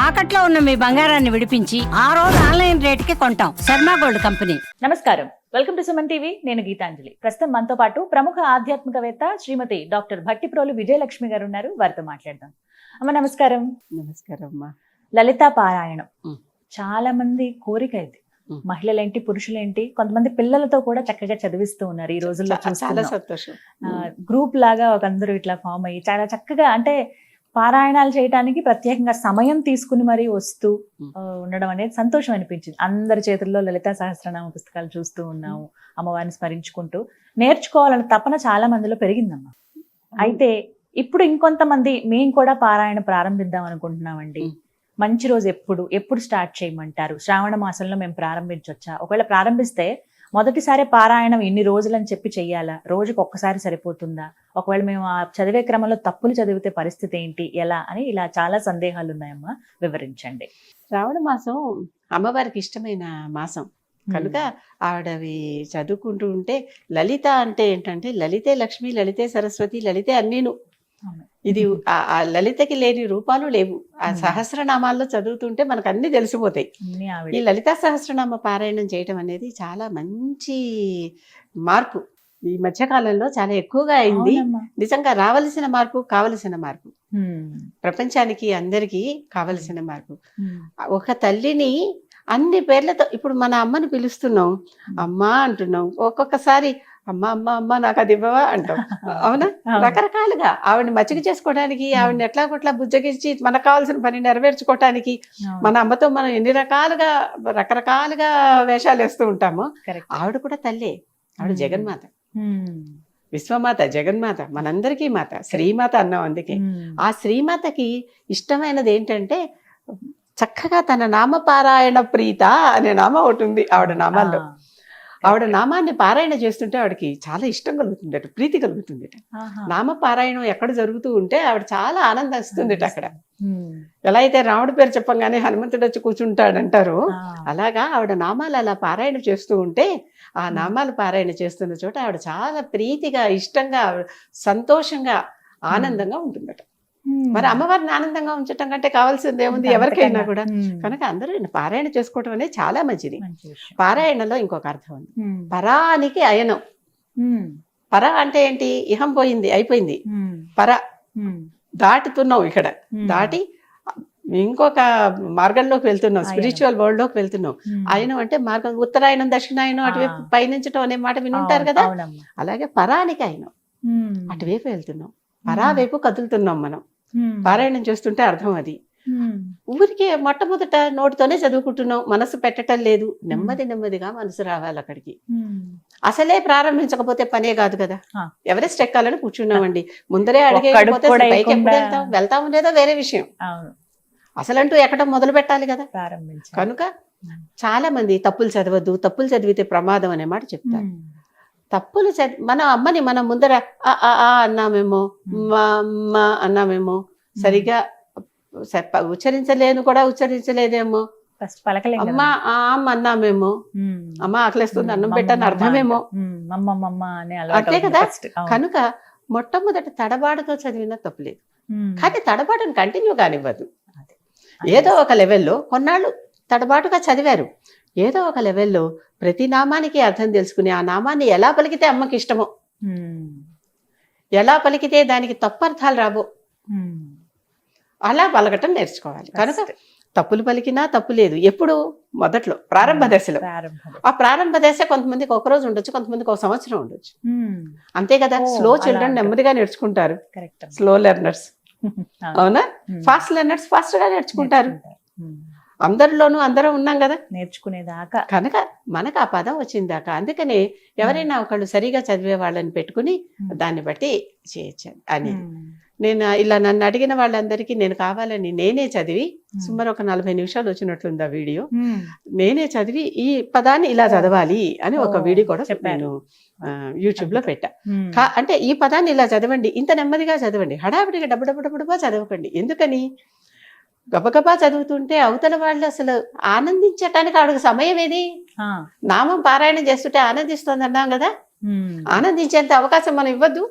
తాకట్లో ఉన్న మీ బంగారాన్ని విడిపించి ఆ రోజు ఆన్లైన్ రేటుకి కొంటాం. Sharma gold company. నమస్కారం, వెల్కమ్ టు సుమన్ టీవీ. నేను గీతాంజలి. ప్రస్తుతం మనతో పాటు ప్రముఖ ఆధ్యాత్మికవేత్త శ్రీమతి డాక్టర్ భట్టిప్రోలు విజయలక్ష్మి గారు ఉన్నారు. వారితో మాట్లాడదాం. అమ్మ నమస్కారం. నమస్కారం అమ్మా. లలితా పారాయణం చాలా మంది కోరిక ఇది. మహిళలేంటి పురుషులేంటి కొంతమంది పిల్లలతో కూడా చక్కగా చదివిస్తూ ఉన్నారు ఈ రోజుల్లో. చాలా సంతోషం. గ్రూప్ లాగా ఒక అందరూ ఇట్లా ఫామ్ అయ్యి చాలా చక్కగా అంటే పారాయణాలు చేయడానికి ప్రత్యేకంగా సమయం తీసుకుని మరీ వస్తూ ఉండడం అనేది సంతోషం అనిపించింది. అందరి చేతుల్లో లలితా సహస్రనామ పుస్తకాలు చూస్తూ ఉన్నాము, అమ్మవారిని స్మరించుకుంటూ నేర్చుకోవాలన్న తపన చాలా మందిలో పెరిగిందమ్మా. అయితే ఇప్పుడు ఇంకొంతమంది మేము కూడా పారాయణ ప్రారంభిద్దాం అనుకుంటున్నామండి. మంచి రోజు ఎప్పుడు స్టార్ట్ చేయమంటారు? శ్రావణ మాసంలో మేము ప్రారంభించవచ్చా? ఒకవేళ ప్రారంభిస్తే మొదటిసారి పారాయణం ఇన్ని రోజులని చెప్పి చెయ్యాలా? రోజుకి ఒక్కసారి సరిపోతుందా? ఒకవేళ మేము ఆ చదివే క్రమంలో తప్పులు చదివితే పరిస్థితి ఏంటి, ఎలా అని ఇలా చాలా సందేహాలు ఉన్నాయమ్మా, వివరించండి. శ్రావణ మాసం అమ్మవారికి ఇష్టమైన మాసం కనుక ఆవిడవి చదువుకుంటూ ఉంటే లలిత అంటే ఏంటంటే లలితే లక్ష్మి, లలితే సరస్వతి, లలితే అన్నీను. ఇది ఆ లలితకి లేని రూపాలు లేవు. ఆ సహస్రనామాల్లో చదువుతుంటే మనకు అన్ని తెలిసిపోతాయి. ఈ లలితా సహస్రనామ పారాయణం చేయటం అనేది చాలా మంచి మార్పు ఈ మధ్యకాలంలో చాలా ఎక్కువగా అయింది. నిజంగా రావలసిన మార్పు, కావలసిన మార్పు, ప్రపంచానికి అందరికీ కావలసిన మార్పు. ఒక తల్లిని అన్ని పేర్లతో ఇప్పుడు మన అమ్మని పిలుస్తున్నాం, అమ్మా అంటున్నాం. ఒక్కొక్కసారి అమ్మ అమ్మ అమ్మ నాకు అది ఇవ్వవా అంటాం. అవునా? రకరకాలుగా ఆవిడని మచ్చిక చేసుకోవడానికి, ఆవిడని ఎట్లా కొట్లా బుజ్జగించి మనకు కావాల్సిన పని నెరవేర్చుకోవటానికి మన అమ్మతో మనం ఎన్ని రకరకాలుగా వేషాలు వేస్తూ ఉంటామో ఆవిడ కూడా తల్లే. ఆవిడ జగన్మాత, విశ్వమాత, జగన్మాత, మనందరికీ మాత, శ్రీమాత అన్నాం. అందుకే ఆ శ్రీమాతకి ఇష్టమైనది ఏంటంటే చక్కగా తన నామపారాయణ ప్రీత అనే నామం ఒకటి ఉంది ఆవిడ నామాల్లో. ఆవిడ నామాన్ని పారాయణ చేస్తుంటే ఆవిడకి చాలా ఇష్టం కలుగుతుందట, ప్రీతి కలుగుతుందట. నామ పారాయణం ఎక్కడ జరుగుతూ ఉంటే ఆవిడ చాలా ఆనందం ఇస్తుందట. అక్కడ ఎలా అయితే రాముడి పేరు చెప్పంగానే హనుమంతుడు వచ్చి కూర్చుంటాడంటారు, అలాగా ఆవిడ నామాలు అలా పారాయణ చేస్తూ ఉంటే ఆ నామాలు పారాయణ చేస్తున్న చోట ఆవిడ చాలా ప్రీతిగా, ఇష్టంగా, సంతోషంగా, ఆనందంగా ఉంటుందట. మరి అమ్మవారిని ఆనందంగా ఉంచటం కంటే కావాల్సింది ఏముంది ఎవరికైనా కూడా. కనుక అందరూ పారాయణ చేసుకోవటం అనేది చాలా మంచిది. పారాయణలో ఇంకొక అర్థం ఉంది, పరానికి అయనం. పర అంటే ఏంటి? ఇహం పోయింది, అయిపోయింది. పర దాటుతున్నావు, ఇక్కడ దాటి ఇంకొక మార్గంలోకి వెళ్తున్నావు, స్పిరిచువల్ వరల్డ్ లోకి వెళ్తున్నావు. అయనం అంటే మార్గం, ఉత్తరాయణం దక్షిణాయనం అటువైపు పయనించడం అనే మాట వినుంటారు కదా. అలాగే పరానికి అయనం, అటువైపు వెళ్తున్నాం, పరావైపు కదులుతున్నాం మనం పారాయణం చేస్తుంటే అర్థం అది. ఊరికి మొట్టమొదట నోటితోనే చదువుకుంటున్నాం, మనసు పెట్టడం లేదు. నెమ్మదిగా మనసు రావాలి అక్కడికి. అసలే ప్రారంభించకపోతే పనే కాదు కదా. ఎవరెస్ట్ ఎక్కాలని కూర్చున్నామండి, ముందరే అడిగేకపోతే పైకి ఎప్పుడు వెళ్తాము లేదో వేరే విషయం. అసలంటూ ఎక్కడం మొదలు పెట్టాలి కదా. కనుక చాలా మంది తప్పులు చదవద్దు, తప్పులు చదివితే ప్రమాదం అనే మాట చెప్తారు. తప్పులు మన అమ్మని మనం ముందర అన్నామేమో, మా అన్నామేమో, సరిగా ఉచ్చరించలేను కూడా ఉచ్చరించలేదేమో, అమ్మ అమ్మ అన్నామేమో, అమ్మ ఆకలిస్తుంది అన్నం పెట్టని అర్థమేమో, అంతే కదా. కనుక మొట్టమొదట తడబాటుతో చదివినా తప్పులేదు, కానీ తడబాటును కంటిన్యూ కానివ్వదు. ఏదో ఒక లెవెల్లో కొన్నాళ్ళు తడబాటుగా చదివారు, ఏదో ఒక లెవెల్లో ప్రతి నామానికి అర్థం తెలుసుకుని ఆ నామాన్ని ఎలా పలికితే అమ్మకి ఇష్టమో, ఎలా పలికితే దానికి తప్పు అర్థాలు రాబో అలా పలకటం నేర్చుకోవాలి. కనుక తప్పులు పలికినా తప్పు లేదు. ఎప్పుడు? మొదట్లో ప్రారంభ దశలో. ఆ ప్రారంభ దశ కొంతమందికి ఒక రోజు ఉండొచ్చు, కొంతమందికి ఒక సంవత్సరం ఉండొచ్చు, అంతే కదా. స్లో చిల్డ్రన్ నెమ్మదిగా నేర్చుకుంటారు, స్లో లెర్నర్స్ అవునా, ఫాస్ట్ లెర్నర్స్ ఫాస్ట్ గా నేర్చుకుంటారు. అందరిలోనూ అందరం ఉన్నాం కదా నేర్చుకునేదాకా. కనుక మనకు ఆ పదం వచ్చిందాకా. అందుకనే ఎవరైనా ఒకళ్ళు సరిగా చదివే వాళ్ళని పెట్టుకుని దాన్ని బట్టి చేయొచ్చు అని. నేను ఇలా నన్ను అడిగిన వాళ్ళందరికీ నేను కావాలని నేనే చదివి, సుమారు ఒక 40 నిమిషాలు వచ్చినట్లుంది ఆ వీడియో, నేనే చదివి ఈ పదాన్ని ఇలా చదవాలి అని ఒక వీడియో కూడా నేను యూట్యూబ్ లో పెట్టా. అంటే ఈ పదాన్ని ఇలా చదవండి, ఇంత నెమ్మదిగా చదవండి, హడావిడిగా డబ్బుడబ్బా చదవకండి. ఎందుకని? గబగబా చదువుతుంటే అవతల వాళ్ళు అసలు ఆనందించటానికి ఆవిడకి సమయం ఏది? నామం పారాయణం చేస్తుంటే ఆనందిస్తుంది అన్నాం కదా, ఆనందించేంత అవకాశం మనం ఇవ్వద్దు.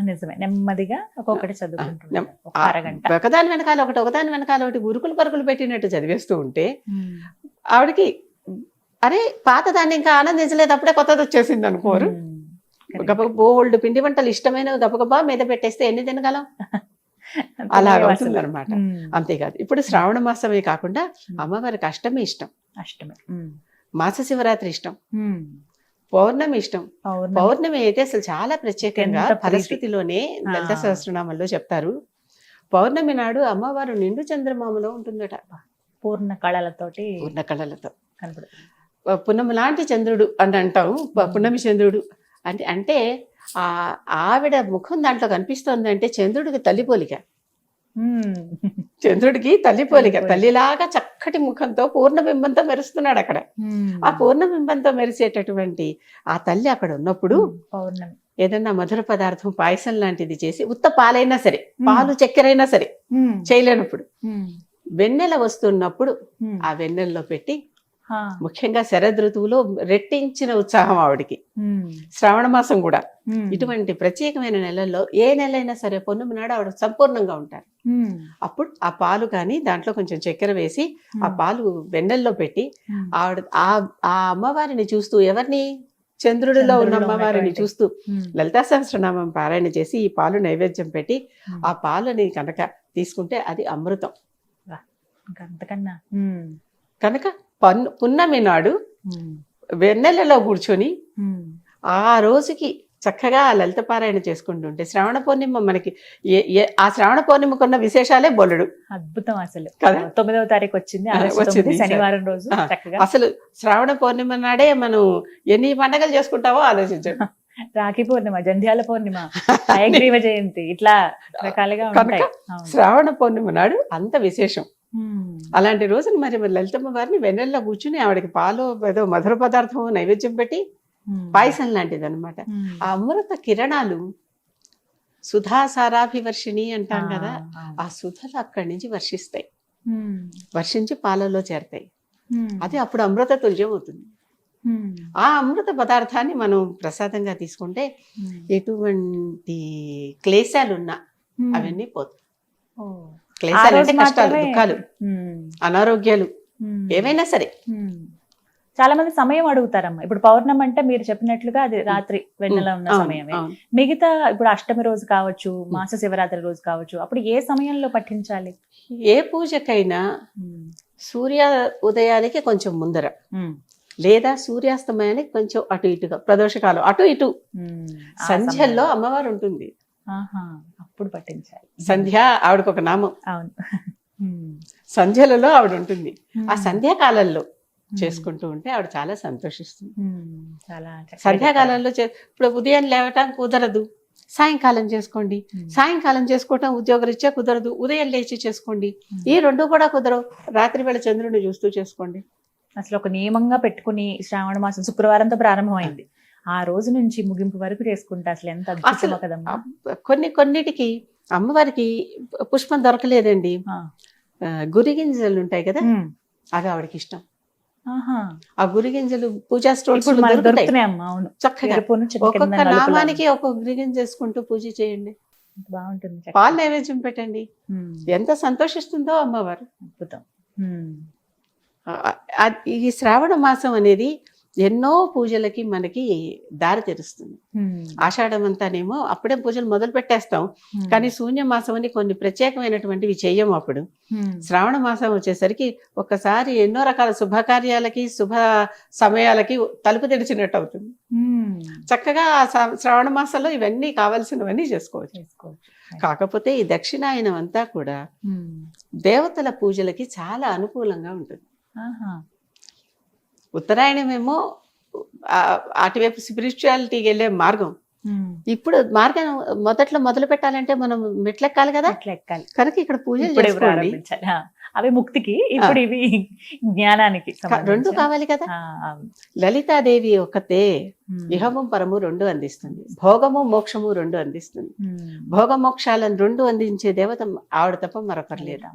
నిజమే, నెమ్మదిగా ఒక్కొక్కటి చదువుకుంటున్నాం ఒక అరగంట. ఒకదాని వెనకాల ఒకటి ఒకదాని వెనకాల ఒకటి గురుకులు పరుగులు పెట్టినట్టు చదివేస్తూ ఉంటే ఆవిడకి అరే పాత దాన్ని ఇంకా ఆనందించలేదు, అప్పుడే కొత్తది వచ్చేసింది అనుకోరు. గబగబా బోల్డ్ పిండి వంటలు ఇష్టమైనవి గబగబా మీద పెట్టేస్తే ఎన్ని తినగలం, అలా అవుతుంది అనమాట. అంతేకాదు ఇప్పుడు శ్రావణ మాసమే కాకుండా అమ్మవారికి అష్టమి ఇష్టం, అష్టమి, మాస శివరాత్రి ఇష్టం, పౌర్ణమి ఇష్టం. పౌర్ణమి అయితే అసలు చాలా ప్రత్యేకంగా ఫలశ్రుతిలోనే లలిత సహస్రనామంలో చెప్తారు. పౌర్ణమి నాడు అమ్మవారు నిండు చంద్రమామలో ఉంటుందట, పూర్ణ కళలతోటి, పూర్ణ కళలతో కనపడుతుంది. పున్నమి లాంటి చంద్రుడు అని అంటాం, పున్నమి చంద్రుడు అంటే ఆ ఆవిడ ముఖం దాంట్లో కనిపిస్తోంది అంటే చంద్రుడికి తల్లి పోలిక, చంద్రుడికి తల్లి పోలిక, తల్లిలాగా చక్కటి ముఖంతో పూర్ణబింబంతో మెరుస్తున్నాడు అక్కడ. ఆ పూర్ణబింబంతో మెరిసేటటువంటి ఆ తల్లి అక్కడ ఉన్నప్పుడు పౌర్ణమి ఏదన్నా మధుర పదార్థం పాయసం లాంటిది చేసి, ఉత్త పాలైనా సరే, పాలు చక్కెరైనా సరే చేయలేనప్పుడు వెన్నెల వస్తున్నప్పుడు ఆ వెన్నెల్లో పెట్టి, ముఖ్యంగా శరద్ ఋతువులో రెట్టించిన ఉత్సాహం ఆవిడికి, శ్రావణ మాసం కూడా ఇటువంటి ప్రత్యేకమైన నెలల్లో ఏ నెల అయినా సరే పొన్నుమి నాడు ఆవిడ సంపూర్ణంగా ఉంటారు. అప్పుడు ఆ పాలు కానీ దాంట్లో కొంచెం చక్కెర వేసి ఆ పాలు వెన్నెల్లో పెట్టి ఆవిడ ఆ అమ్మవారిని చూస్తూ, ఎవరిని, చంద్రుడిలో ఉన్న అమ్మవారిని చూస్తూ లలితా సహస్రనామం పారాయణ చేసి ఈ పాలు నైవేద్యం పెట్టి ఆ పాలని కనుక తీసుకుంటే అది అమృతం. అంతకన్నా కనుక పున్నమి నాడు వెన్నెలలో కూర్చొని ఆ రోజుకి చక్కగా లలిత పారాయణ చేసుకుంటుంటే, శ్రావణ పౌర్ణిమ మనకి ఆ శ్రావణ పౌర్ణిమకున్న విశేషాలే బొల్లుడు. అద్భుతం అసలు కదా. 9వ తారీఖు వచ్చింది శనివారం రోజు. అసలు శ్రావణ పౌర్ణిమ నాడే మనం ఎన్ని పండగలు చేసుకుంటావో ఆలోచించండి. రాఖీ పౌర్ణిమ, జంధ్యాల పౌర్ణిమ, హయగ్రీవ జయంతి, ఇట్లా రకాలుగా ఉంటాయి. శ్రావణ పౌర్ణిమ నాడు అంత విశేషం. అలాంటి రోజున మరి లలితమ్మ వారిని వెన్నెల్లో కూర్చుని ఆవిడకి పాలు ఏదో మధుర పదార్థం నైవేద్యం పెట్టి, పాయసం లాంటిది అనమాట. ఆ అమృత కిరణాలు సుధాసారాభివర్షిణి అంటాం కదా, ఆ సుధలు అక్కడి నుంచి వర్షిస్తాయి, వర్షించి పాలలో చేరతాయి. అది అప్పుడు అమృత తుల్యం అవుతుంది. ఆ అమృత పదార్థాన్ని మనం ప్రసాదంగా తీసుకుంటే ఎటువంటి క్లేశాలున్నా అవన్నీ పోతాయి. క్లేశాలు అంటే కష్టాలు, దుఃఖాలు, అనారోగ్యాలు ఏవైనా సరే. చాలా మంది సమయం అడుగుతారమ్మా. ఇప్పుడు పౌర్ణమి అంటే మీరు చెప్పినట్లుగా అది రాత్రి వెన్నెల ఉన్న సమయమే. మిగతా ఇప్పుడు అష్టమి రోజు కావచ్చు, మాస శివరాత్రి రోజు కావచ్చు, అప్పుడు ఏ సమయంలో పఠించాలి? ఏ పూజకైనా సూర్య ఉదయానికి కొంచెం ముందర లేదా సూర్యాస్తమయానికి కొంచెం అటు ఇటుగా, ప్రదోషకాలం అటు ఇటు, సంధ్యల్లో అమ్మవారు ఉంటుంది, అప్పుడు పఠించాలి. సంధ్య ఆవిడకు ఒక నామం. అవును, సంధ్యలలో ఆవిడ ఉంటుంది. ఆ సంధ్యాకాలంలో చేసుకుంటూ ఉంటే ఆవిడ చాలా సంతోషిస్తుంది. సంధ్యాకాలంలో ఇప్పుడు ఉదయం లేవటం కుదరదు, సాయంకాలం చేసుకోండి. సాయంకాలం చేసుకోవటం ఉద్యోగరీత్యా కుదరదు, ఉదయం లేచి చేసుకోండి. ఈ రెండు కూడా కుదరవు, రాత్రి వేళ చంద్రుడిని చూస్తూ చేసుకోండి. అసలు ఒక నియమంగా పెట్టుకుని శ్రావణ మాసం శుక్రవారంతో ప్రారంభమైంది, ఆ రోజు నుంచి ముగింపు వరకు చేసుకుంటే అసలు ఎంత అద్భుతమో కదమ్మా. కొన్నిటికి అమ్మవారికి పుష్పం దొరకలేదండి, గురిగింజలు ఉంటాయి కదా, అవి ఆవిడకి ఇష్టం. ఆ గురిగింజలు పూజా స్టోర్స్ చక్కగా ఒక్కొక్క నామానికి ఒక్కొక్క గురిగింజ చేసుకుంటూ పూజ చేయండి, బాగుంటుంది. పాలు నైవేద్యం పెట్టండి, ఎంత సంతోషిస్తుందో అమ్మవారు. అద్భుతం. ఈ శ్రావణ మాసం అనేది ఎన్నో పూజలకి మనకి దారి తెరుస్తుంది. ఆషాఢం అంతానేమో అప్పుడే పూజలు మొదలు పెట్టేస్తాం, కానీ శూన్య మాసం అని కొన్ని ప్రత్యేకమైనటువంటివి చెయ్యము. అప్పుడు శ్రావణ మాసం వచ్చేసరికి ఒక్కసారి ఎన్నో రకాల శుభకార్యాలకి శుభ సమయాలకి తలుపు తెరిచినట్టు అవుతుంది. చక్కగా శ్రావణ మాసంలో ఇవన్నీ కావాల్సినవన్నీ చేసుకోవచ్చు. కాకపోతే ఈ దక్షిణాయనం అంతా కూడా దేవతల పూజలకి చాలా అనుకూలంగా ఉంటుంది. ఉత్తరాయణమేమో అటువైపు స్పిరిచువాలిటీకి వెళ్ళే మార్గం. ఇప్పుడు మార్గం మొదట్లో మొదలు పెట్టాలంటే మనం మెట్లెక్కాలి కదా, కనుక ఇక్కడ పూజలు చేసుకోండి. అవి ముక్తికి, ఇప్పుడు ఇవి జ్ఞానానికి, రెండు కావాలి కదా. లలితాదేవి ఒకతే ఇహము పరము రెండు అందిస్తుంది, భోగము మోక్షము రెండు అందిస్తుంది. భోగ మోక్షాలను రెండు అందించే దేవత ఆవిడ తప్ప మరొకరు లేదు.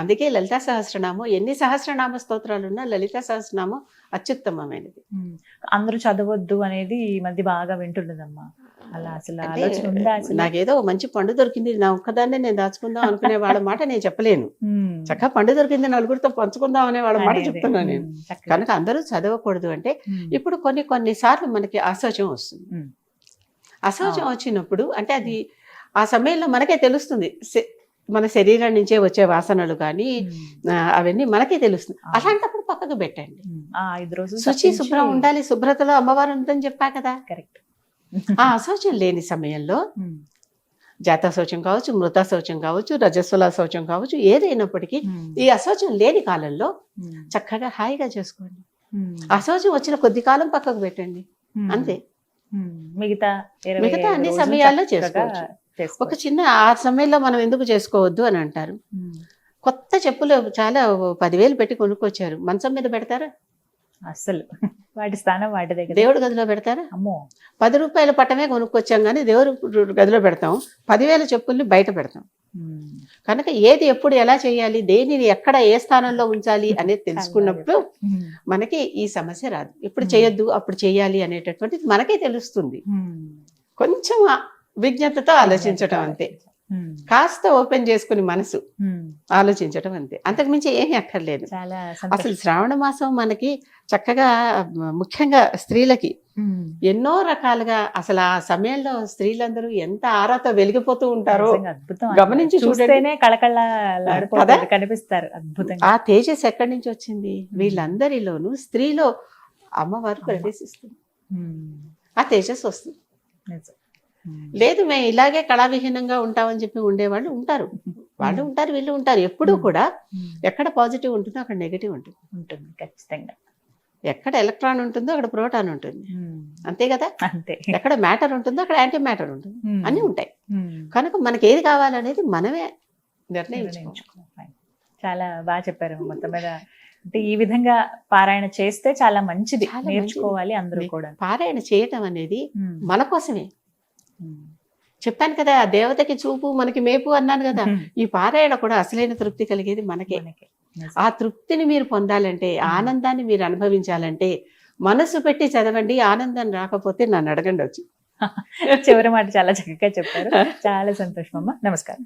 అందుకే లలితా సహస్రనామం, ఎన్ని సహస్రనామ స్తోత్రాలున్నా లలితా సహస్రనామం అత్యుత్తమమైనది. అందరూ చదవద్దు అనేది ఈ మధ్య బాగా వింటున్నదమ్మా. అలా అసలు అంటే ఆలోచన ఉందా అసలు? నాకేదో మంచి పండు దొరికింది, నా ఒక్కదాన్నే నేను దాచుకుందాం అనుకునే వాళ్ళ మాట నేను చెప్పలేను. ఉమ్. చక్కగా పండు దొరికింది, నలుగురితో పంచుకుందాం అనే వాళ్ళ మాట అనేది. చెప్తున్నాను నేను. చక్కగా. కనుక అందరూ చదవకూడదు అంటే ఉమ్. ఇప్పుడు కొన్నిసార్లు మనకి అసౌచం వస్తుంది. ఉమ్. అసౌచం వచ్చినప్పుడు అంటే అది ఆ సమయంలో మనకే తెలుస్తుంది. మన శరీరం నుంచే వచ్చే వాసనలు కానీ అవన్నీ మనకే తెలుస్తుంది. ఆ. అలాంటప్పుడు పక్కకు పెట్టండి. ఆ 5 రోజులు శుచి శుభ్రం ఉండాలి, శుభ్రతలో అమ్మవారు ఉందని చెప్పా కదా. కరెక్ట్. ఆ అశౌచం లేని సమయంలో జాత శౌచం కావచ్చు, మృత శౌచం కావచ్చు, రజస్వల శౌచం కావచ్చు, ఏదైనప్పటికీ ఈ అశౌచం లేని కాలంలో చక్కగా హాయిగా చేసుకోండి. అశౌచం వచ్చిన కొద్ది కాలం పక్కకు పెట్టండి, అంతే. మిగతా మిగతా అన్ని రోజులు సమయాల్లో చక్కగా చేసుకోవచ్చు. ఒక చిన్న ఆ సమయంలో మనం ఎందుకు చేసుకోవద్దు అని అంటారు. కొత్త చెప్పులు చాలా 10,000 పెట్టి కొనుక్కొచ్చారు, మంచం మీద పెడతారా? అస్సలు వాటి స్థానం వాటి దగ్గర. దేవుడి గదిలో పెడతారా? అమ్మో. 10 రూపాయల పట్టమే కొనుక్కొచ్చాం కానీ దేవుడి గదిలో పెడతాం, 10,000 చెప్పుల్ని బయట పెడతాం. కనుక ఏది ఎప్పుడు ఎలా చేయాలి, దేనిని ఎక్కడ ఏ స్థానంలో ఉంచాలి అనేది తెలుసుకున్నప్పుడు మనకి ఈ సమస్య రాదు. ఎప్పుడు చేయొద్దు అప్పుడు చేయాలి అనేటటువంటిది మనకే తెలుస్తుంది. కొంచెం విజ్ఞతతో ఆలోచించటం అంతే, కాస్త ఓపెన్ చేసుకుని మనసు ఆలోచించటం అంతే, అంతకుమించి ఏమీ అక్కర్లేదు. చాలా అసలు శ్రావణ మాసం మనకి చక్కగా ముఖ్యంగా స్త్రీలకి ఎన్నో రకాలుగా అసలు ఆ సమయంలో స్త్రీలందరూ ఎంత ఆరాతో వెలిగిపోతూ ఉంటారో అద్భుతం. గమనించి చూస్తేనే కదా? కళకళలాడిపోతారు, కనిపిస్తారు అద్భుతంగా. ఆ తేజస్ ఎక్కడి నుంచి వచ్చింది? వీళ్ళందరిలోనూ స్త్రీలో అమ్మవారు ప్రవేశిస్తుంది, ఆ తేజస్ వస్తుంది. లేదు మేము ఇలాగే కళావిహీనంగా ఉంటామని చెప్పి ఉండేవాళ్ళు ఉంటారు, వాళ్ళు ఉంటారు, వీళ్ళు ఉంటారు. ఎప్పుడూ కూడా ఎక్కడ పాజిటివ్ ఉంటుందో అక్కడ నెగిటివ్ ఉంటుంది. ఉంటుంది ఖచ్చితంగా. ఎక్కడ ఎలక్ట్రాన్ ఉంటుందో అక్కడ ప్రోటాన్ ఉంటుంది, అంతే కదా. అంతే. ఎక్కడ మ్యాటర్ ఉంటుందో అక్కడ యాంటీ మ్యాటర్ ఉంటుంది, అన్నీ ఉంటాయి. కనుక మనకి ఏది కావాలనేది మనమే నిర్ణయించుకోవాలి. చాలా బాగా చెప్పారు. మొత్తం మీద అంటే ఈ విధంగా పారాయణ చేస్తే చాలా మంచిది, చాలా నేర్చుకోవాలి అందరూ కూడా. పారాయణ చేయటం అనేది మన కోసమే. చెప్పాను కదా, ఆ దేవతకి చూపు మనకి మేపు అన్నాను కదా. ఈ పారాయణ కూడా అసలైన తృప్తి కలిగేది మనకే. ఆ తృప్తిని మీరు పొందాలంటే, ఆనందాన్ని మీరు అనుభవించాలంటే మనసు పెట్టి చదవండి. ఆనందం రాకపోతే నన్ను అడగండి వచ్చి. చివరి మాట చాలా చక్కగా చెప్పారు. చాలా సంతోషం అమ్మా. నమస్కారం.